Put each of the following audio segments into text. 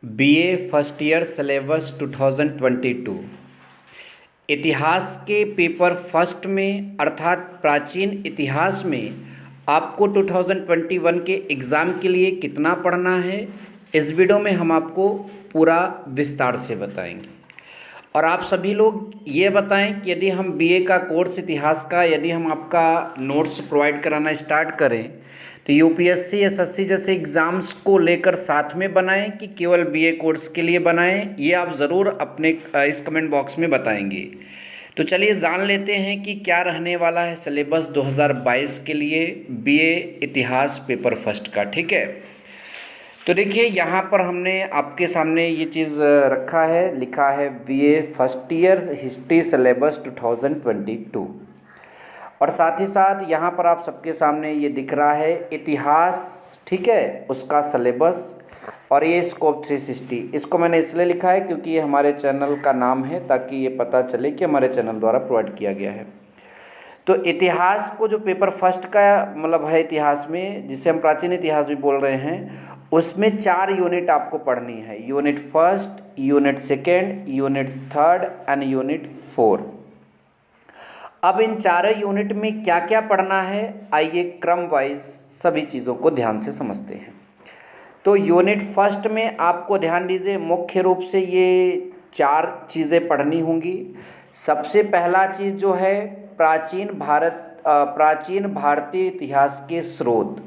BA first year syllabus 2022 इतिहास के paper first में अर्थात प्राचीन इतिहास में आपको 2021 के एग्ज़ाम के लिए कितना पढ़ना है, इस वीडियो में हम आपको पूरा विस्तार से बताएंगे। और आप सभी लोग ये बताएं कि यदि हम बीए का कोर्स इतिहास का यदि हम आपका नोट्स प्रोवाइड कराना स्टार्ट करें तो यूपीएससी एसएससी जैसे एग्ज़ाम्स को लेकर साथ में बनाएं कि केवल बीए कोर्स के लिए बनाएं, ये आप ज़रूर अपने इस कमेंट बॉक्स में बताएंगे। तो चलिए जान लेते हैं कि क्या रहने वाला है सिलेबस 2022 के लिए बीए इतिहास पेपर फर्स्ट का। ठीक है, तो देखिए यहाँ पर हमने आपके सामने ये चीज़ रखा है, लिखा है BA first year history syllabus 2022 और साथ ही साथ यहाँ पर आप सबके सामने ये दिख रहा है इतिहास, ठीक है, उसका सिलेबस। और ये स्कोप 360, इसको मैंने इसलिए लिखा है क्योंकि ये हमारे चैनल का नाम है, ताकि ये पता चले कि हमारे चैनल द्वारा प्रोवाइड किया गया है। तो इतिहास को जो पेपर फर्स्ट का मतलब है इतिहास में, जिसे हम प्राचीन इतिहास भी बोल रहे हैं, उसमें 4 यूनिट आपको पढ़नी है। Unit first, unit second, unit third and unit 4। अब इन चारों यूनिट में क्या क्या पढ़ना है, आइए क्रम वाइज सभी चीज़ों को ध्यान से समझते हैं। तो यूनिट फर्स्ट में आपको ध्यान दीजिए, मुख्य रूप से ये 4 चीज़ें पढ़नी होंगी। सबसे पहला चीज़ जो है प्राचीन भारतीय इतिहास के स्रोत,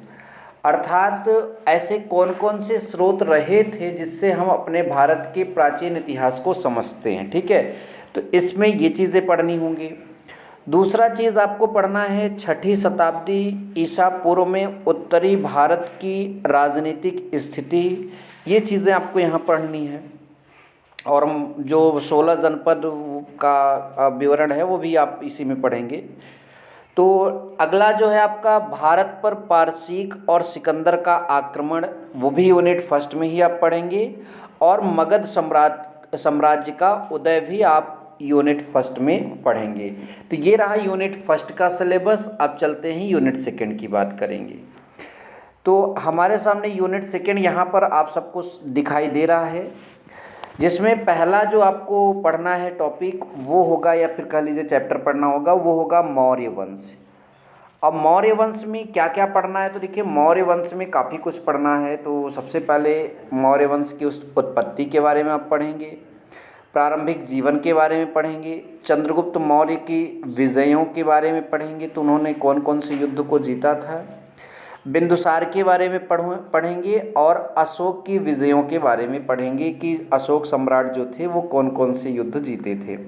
अर्थात ऐसे कौन कौन से स्रोत रहे थे जिससे हम अपने भारत के प्राचीन इतिहास को समझते हैं। ठीक है, तो इसमें ये चीज़ें पढ़नी होंगी। दूसरा चीज़ आपको पढ़ना है 6ठी शताब्दी ईसा पूर्व में उत्तरी भारत की राजनीतिक स्थिति, ये चीज़ें आपको यहाँ पढ़नी है। और जो 16 जनपद का विवरण है वो भी आप इसी में पढ़ेंगे। तो अगला जो है आपका भारत पर पारसीक और सिकंदर का आक्रमण, वो भी यूनिट फर्स्ट में ही आप पढ़ेंगे। और मगध साम्राज्य का उदय भी आप यूनिट फर्स्ट में पढ़ेंगे। तो ये रहा यूनिट फर्स्ट का सिलेबस। अब चलते हैं यूनिट सेकंड की बात करेंगे। तो हमारे सामने यूनिट सेकंड यहाँ पर आप सबको दिखाई दे रहा है, जिसमें पहला जो आपको पढ़ना है टॉपिक वो होगा, या फिर कह लीजिए चैप्टर पढ़ना होगा, वो होगा मौर्य वंश। अब मौर्य वंश में क्या क्या पढ़ना है, तो देखिए मौर्य वंश में काफ़ी कुछ पढ़ना है। तो सबसे पहले मौर्य वंश की उस उत्पत्ति के बारे में आप पढ़ेंगे, प्रारंभिक जीवन के बारे में पढ़ेंगे, चंद्रगुप्त मौर्य की विजयों के बारे में पढ़ेंगे, तो उन्होंने कौन कौन से युद्ध को जीता था, बिंदुसार के बारे में पढ़ेंगे, और अशोक की विजयों के बारे में पढ़ेंगे कि अशोक सम्राट जो थे वो कौन कौन से युद्ध जीते थे।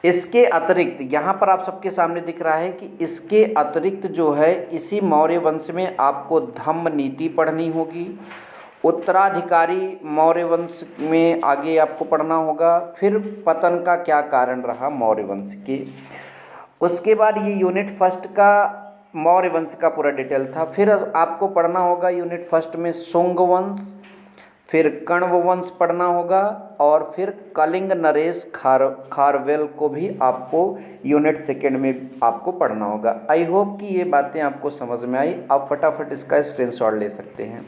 इसके अतिरिक्त यहाँ पर आप सबके सामने दिख रहा है कि इसके अतिरिक्त जो है इसी मौर्य वंश में आपको धम्म नीति पढ़नी होगी। उत्तराधिकारी मौर्य वंश में आगे आपको पढ़ना होगा। फिर पतन का क्या कारण रहा मौर्य वंश के। उसके बाद ये यूनिट फर्स्ट का मौर्य वंश का पूरा डिटेल था। फिर आपको पढ़ना होगा यूनिट फर्स्ट में शुंग वंश, फिर कण्व वंश पढ़ना होगा, और फिर कलिंग नरेश खारवेल को भी आपको यूनिट सेकेंड में आपको पढ़ना होगा। आई होप कि ये बातें आपको समझ में आई। आप फटाफट इसका स्क्रीनशॉट ले सकते हैं।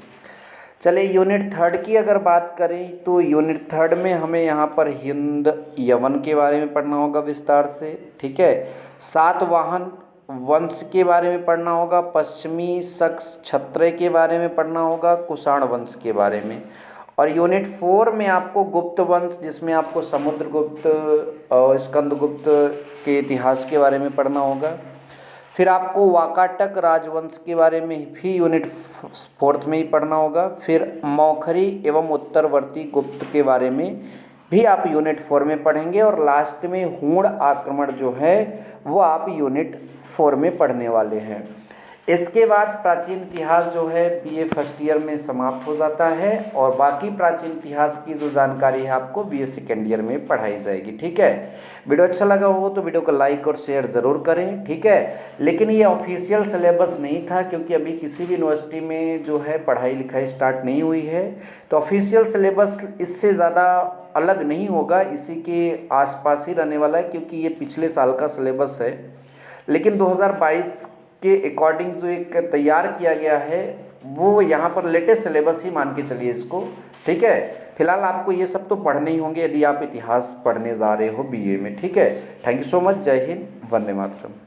चलिए यूनिट थर्ड की अगर बात करें तो यूनिट थर्ड में हमें यहाँ पर हिंद यवन के बारे में पढ़ना होगा विस्तार से। ठीक है, सातवाहन वंश के बारे में पढ़ना होगा, पश्चिमी शक्स क्षत्रिय के बारे में पढ़ना होगा, कुषाण वंश के बारे में। और यूनिट 4 में आपको गुप्त वंश, जिसमें आपको समुद्रगुप्त और स्कंदगुप्त के इतिहास के बारे में पढ़ना होगा। फिर आपको वाकाटक राजवंश के बारे में भी यूनिट 4 में ही पढ़ना होगा। फिर मौखरी एवं उत्तरवर्ती गुप्त के बारे में भी आप यूनिट 4 में पढ़ेंगे। और लास्ट में हूण आक्रमण जो है वो आप यूनिट 4 में पढ़ने वाले हैं। इसके बाद प्राचीन इतिहास जो है बीए फर्स्ट ईयर में समाप्त हो जाता है, और बाकी प्राचीन इतिहास की जो जानकारी है आपको बीए सेकेंड ईयर में पढ़ाई जाएगी। ठीक है, वीडियो अच्छा लगा हो तो वीडियो को लाइक और शेयर ज़रूर करें। ठीक है, लेकिन ये ऑफिशियल सिलेबस नहीं था, क्योंकि अभी किसी भी यूनिवर्सिटी में जो है पढ़ाई लिखाई स्टार्ट नहीं हुई है। तो ऑफिशियल सिलेबस इससे ज़्यादा अलग नहीं होगा, इसी के आसपास ही रहने वाला है, क्योंकि ये पिछले साल का सिलेबस है। लेकिन 2022 के अकॉर्डिंग जो एक तैयार किया गया है वो यहाँ पर लेटेस्ट सिलेबस ही मान के चलिए इसको, ठीक है। फिलहाल आपको ये सब तो पढ़ने ही होंगे यदि आप इतिहास पढ़ने जा रहे हो बीए में, ठीक है। Thank you so much. जय हिंद, वंदे मातरम।